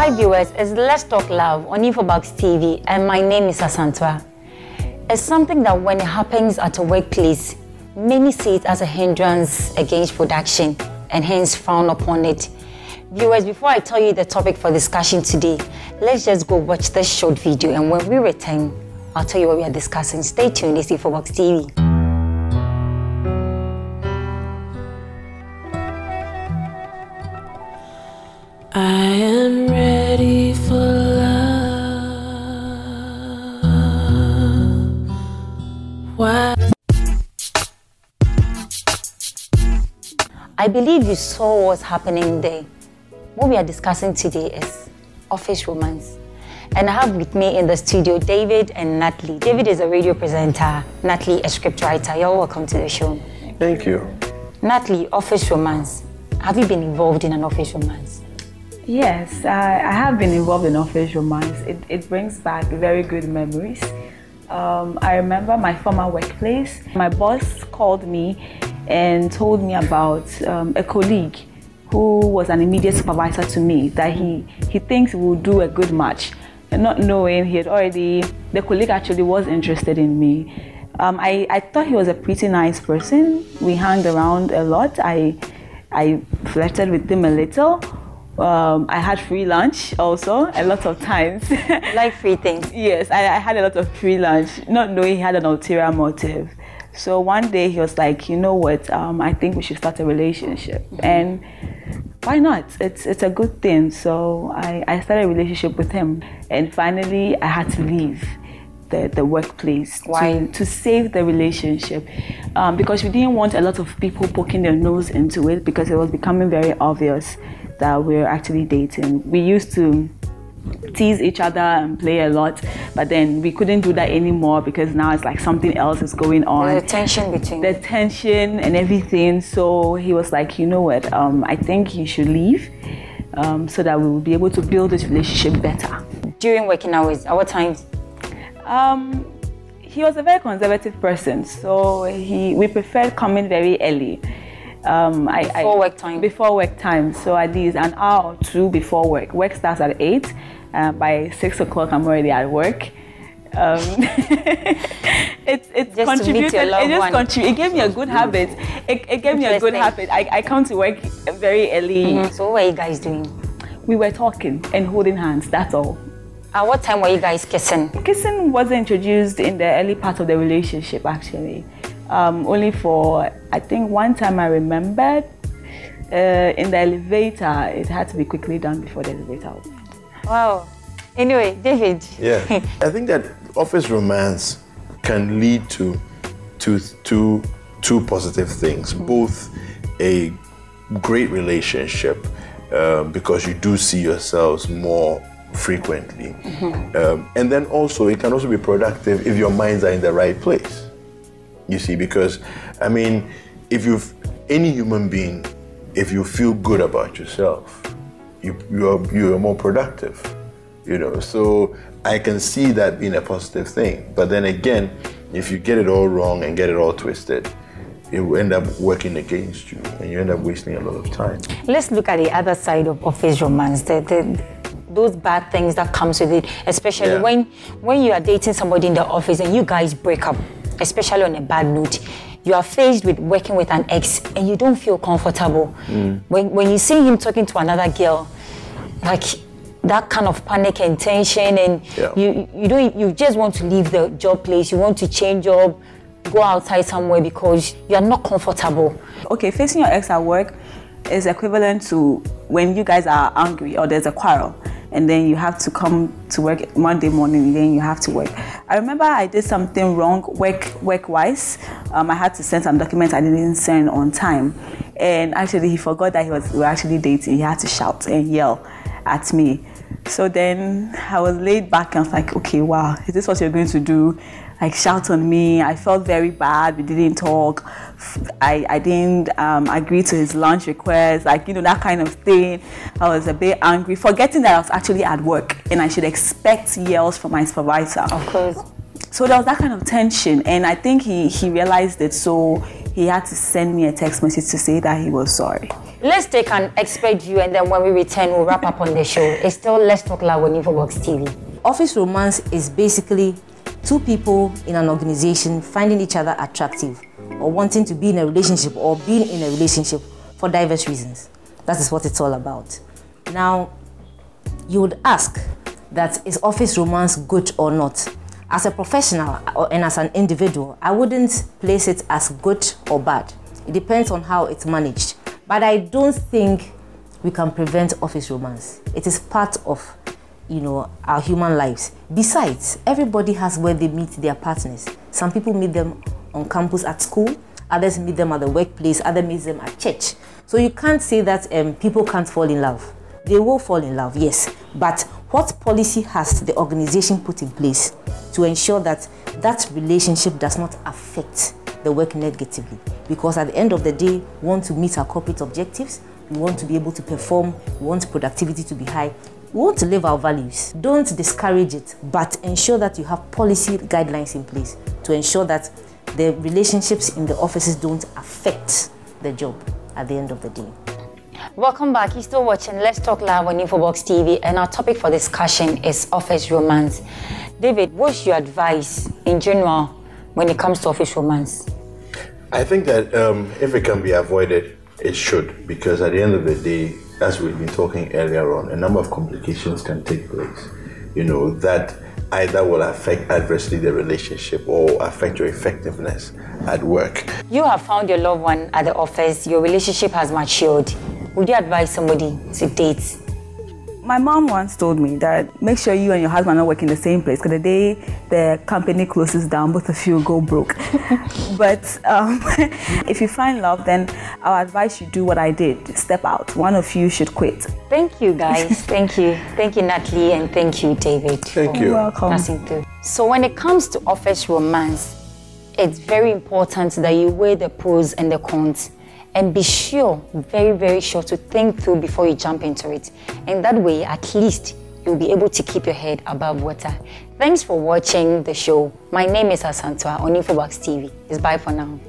Hi viewers, it's Let's Talk Love on Infobox TV and my name is Asantwa. It's something that when it happens at a workplace, many see it as a hindrance against production and hence frown upon it. Viewers, before I tell you the topic for discussion today, let's just go watch this short video and when we return, I'll tell you what we are discussing. Stay tuned, it's Infobox TV. I am ready for love. Why? I believe you saw what's happening there. What we are discussing today is office romance. And I have with me in the studio David and Natalie. David is a radio presenter, Natalie a scriptwriter. You're welcome to the show. Thank you. Natalie, office romance. Have you been involved in an office romance? Yes, I have been involved in office romance. It brings back very good memories. I remember my former workplace. My boss called me and told me about a colleague who was an immediate supervisor to me that he thinks we will do a good match. And not knowing the colleague actually was interested in me. I thought he was a pretty nice person. We hung around a lot. I flirted with him a little. I had free lunch also a lot of times. Like free things? Yes, I had a lot of free lunch, not knowing he had an ulterior motive. So one day he was like, you know what, I think we should start a relationship. And why not? It's a good thing. So I started a relationship with him. And finally I had to leave the workplace. Why? To save the relationship. Because we didn't want a lot of people poking their nose into it because it was becoming very obvious that we're actually dating. We used to tease each other and play a lot, but then we couldn't do that anymore because now it's like something else is going on. There's a tension between the tension and everything. So he was like, you know what, I think you should leave so that we will be able to build this relationship better. During working hours, at what times? He was a very conservative person, so we preferred coming very early. Before work time? Before work time, so at least an hour or two before work. Work starts at 8. By 6 o'clock, I'm already at work. It contributed. It gave me a good habit. It gave me a good habit. I come to work very early. So what were you guys doing? We were talking and holding hands. That's all. At what time were you guys kissing? Kissing wasn't introduced in the early part of the relationship, actually. Only for, I think one time I remembered, in the elevator, it had to be quickly done before the elevator opened. Wow. Anyway, David. Yeah, I think that office romance can lead to two positive things. Both a great relationship because you do see yourselves more frequently. And then also, it can also be productive if your minds are in the right place. You see, because, I mean, any human being, if you feel good about yourself, you are more productive, you know. So I can see that being a positive thing. But then again, if you get it all wrong and get it all twisted, it will end up working against you and you end up wasting a lot of time. Let's look at the other side of office romance, those bad things that comes with it, especially when you are dating somebody in the office and you guys break up. Especially on a bad note, you are faced with working with an ex and you don't feel comfortable. When you see him talking to another girl, like that kind of panic and tension, and you just want to leave the job place, you want to change job, go outside somewhere because you are not comfortable. Okay, facing your ex at work is equivalent to when you guys are angry or there's a quarrel. And then you have to come to work Monday morning, and then you have to work. I remember I did something wrong work-wise. I had to send some documents I didn't send on time. And actually, he forgot that we were actually dating. He had to shout and yell at me. So then I was laid back and I was like, okay, wow, is this what you're going to do? Like shout on me. I felt very bad. We didn't talk. I didn't agree to his lunch request, like, you know, that kind of thing. I was a bit angry, forgetting that I was actually at work and I should expect yells from my supervisor. Of course. So there was that kind of tension, and I think he realized it, so he had to send me a text message to say that he was sorry. Let's take an expert view, and then when we return, we'll wrap up on the show. It's still Let's Talk Live on InfoBox TV. Office romance is basically two people in an organization finding each other attractive or wanting to be in a relationship or being in a relationship for diverse reasons. That is what it's all about. Now, you would ask that is office romance good or not? As a professional and as an individual, I wouldn't place it as good or bad. It depends on how it's managed. But I don't think we can prevent office romance. It is part of, our human lives. Besides, everybody has where they meet their partners. Some people meet them on campus at school, others meet them at the workplace, others meet them at church. So you can't say that people can't fall in love. They will fall in love, yes. But what policy has the organization put in place to ensure that that relationship does not affect the work negatively? Because at the end of the day, we want to meet our corporate objectives, we want to be able to perform, we want productivity to be high, we want to live our values. Don't discourage it, but ensure that you have policy guidelines in place to ensure that the relationships in the offices don't affect the job at the end of the day. Welcome back. You're still watching Let's Talk Live on InfoBox TV, and our topic for discussion is office romance. David, what's your advice in general when it comes to office romance? I think that if it can be avoided, it should, because at the end of the day, as we've been talking earlier on, a number of complications can take place, that either will affect adversely the relationship or affect your effectiveness at work. You have found your loved one at the office, your relationship has matured. Would you advise somebody to date? My mom once told me that make sure you and your husband are working in the same place, because the day the company closes down, both of you will go broke. But if you find love, then I'll advise you do what I did. Step out. One of you should quit. Thank you, guys. Thank you. Thank you, Natalie, and thank you, David. Thank you. You're welcome. Passing through. So when it comes to office romance, it's very important that you weigh the pros and the cons. And be sure, very, very sure, to think through before you jump into it. And that way, at least, you'll be able to keep your head above water. Thanks for watching the show. My name is Asantwa on InfoBox TV. It's bye for now.